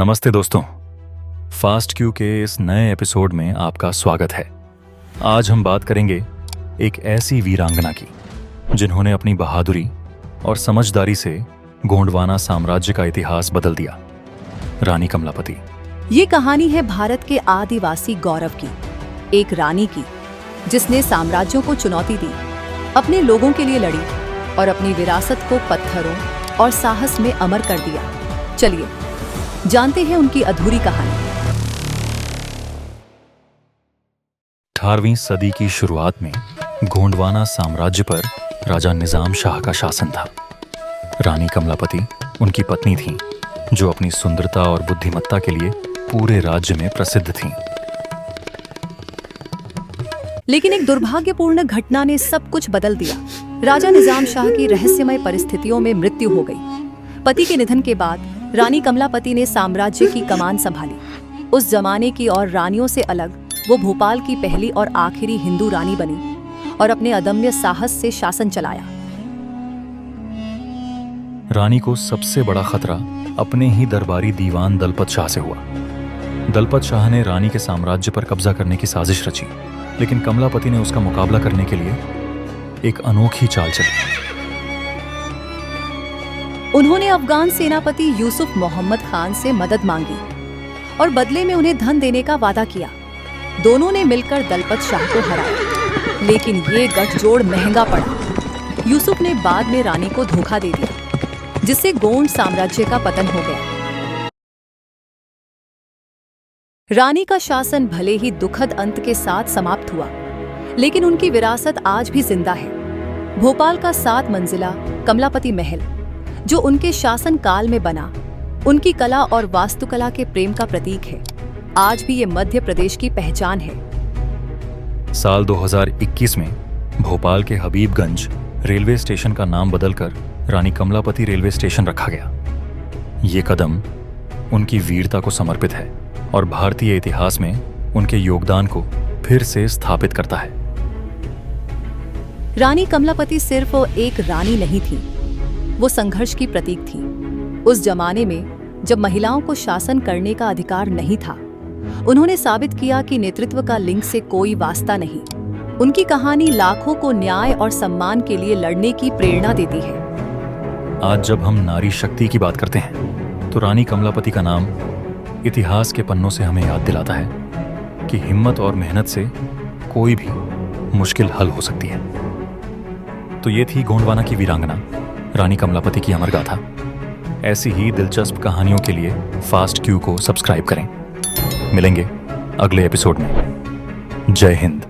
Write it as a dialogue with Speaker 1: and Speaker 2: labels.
Speaker 1: नमस्ते दोस्तों, fast Q के इस नए एपिसोड में आपका स्वागत है। आज हम बात करेंगे एक ऐसी वीरांगना की जिन्होंने अपनी बहादुरी और समझदारी से गोंडवाना साम्राज्य का इतिहास बदल दिया, रानी कमलापति।
Speaker 2: ये कहानी है भारत के आदिवासी गौरव की, एक रानी की जिसने साम्राज्यों को चुनौती दी, अपने लोगों के लिए लड़ी और अपनी विरासत को पत्थरों और साहस में अमर कर दिया। चलिए जानते हैं उनकी अधूरी कहानी।
Speaker 1: 18वीं सदी की शुरुआत में गोंडवाना साम्राज्य पर राजा निजाम शाह का शासन था। रानी कमलापति उनकी पत्नी थीं, जो अपनी सुंदरता और बुद्धिमत्ता के लिए पूरे राज्य में प्रसिद्ध थीं।
Speaker 2: लेकिन एक दुर्भाग्यपूर्ण घटना ने सब कुछ बदल दिया। राजा निजाम शाह की रहस्यमय परिस्थितियों में मृत्यु हो गई। पति के निधन के बाद रानी कमलापति ने साम्राज्य की कमान संभाली। उस जमाने की और रानियों से अलग वो भोपाल की पहली और आखिरी हिंदू रानी बनी और अपने अदम्य साहस से शासन चलाया।
Speaker 1: रानी को सबसे बड़ा खतरा अपने ही दरबारी दीवान दलपत शाह से हुआ। दलपत शाह ने रानी के साम्राज्य पर कब्जा करने की साजिश रची, लेकिन कमलापति ने उसका मुकाबला करने के लिए एक अनोखी चाल चली।
Speaker 2: उन्होंने अफगान सेनापति यूसुफ मोहम्मद खान से मदद मांगी और बदले में उन्हें धन देने का वादा किया। दोनों ने मिलकर दलपत शाह को हराया, लेकिन ये गठजोड़ महंगा पड़ा। यूसुफ ने बाद में रानी को धोखा दे दिया, जिससे गोंड साम्राज्य का पतन हो गया। रानी का शासन भले ही दुखद अंत के साथ समाप्त हुआ, लेकिन उनकी विरासत आज भी जिंदा है। भोपाल का 7 मंजिला कमलापति महल, जो उनके शासन काल में बना, उनकी कला और वास्तुकला के प्रेम का प्रतीक है। आज भी ये मध्य प्रदेश की पहचान है।
Speaker 1: साल 2021 में भोपाल के हबीबगंज रेलवे स्टेशन का नाम बदलकर रानी कमलापति रेलवे स्टेशन रखा गया। ये कदम उनकी वीरता को समर्पित है और भारतीय इतिहास में उनके योगदान को फिर से स्थापित करता है।
Speaker 2: रानी कमलापति सिर्फ एक रानी नहीं थी, वो संघर्ष की प्रतीक थी। उस जमाने में जब महिलाओं को शासन करने का अधिकार नहीं था, उन्होंने साबित किया कि नेतृत्व का लिंग से कोई वास्ता नहीं। उनकी कहानी लाखों को न्याय और सम्मान के लिए लड़ने की प्रेरणा देती है।
Speaker 1: आज जब हम नारी शक्ति की बात करते हैं, तो रानी कमलापति का नाम इतिहास के पन्नों से हमें याद दिलाता है कि हिम्मत और मेहनत से कोई भी मुश्किल हल हो सकती है। तो ये थी गोंडवाना की वीरांगना, रानी कमलापति की अमर गाथा। ऐसी ही दिलचस्प कहानियों के लिए फास्ट क्यू को सब्सक्राइब करें। मिलेंगे अगले एपिसोड में। जय हिंद।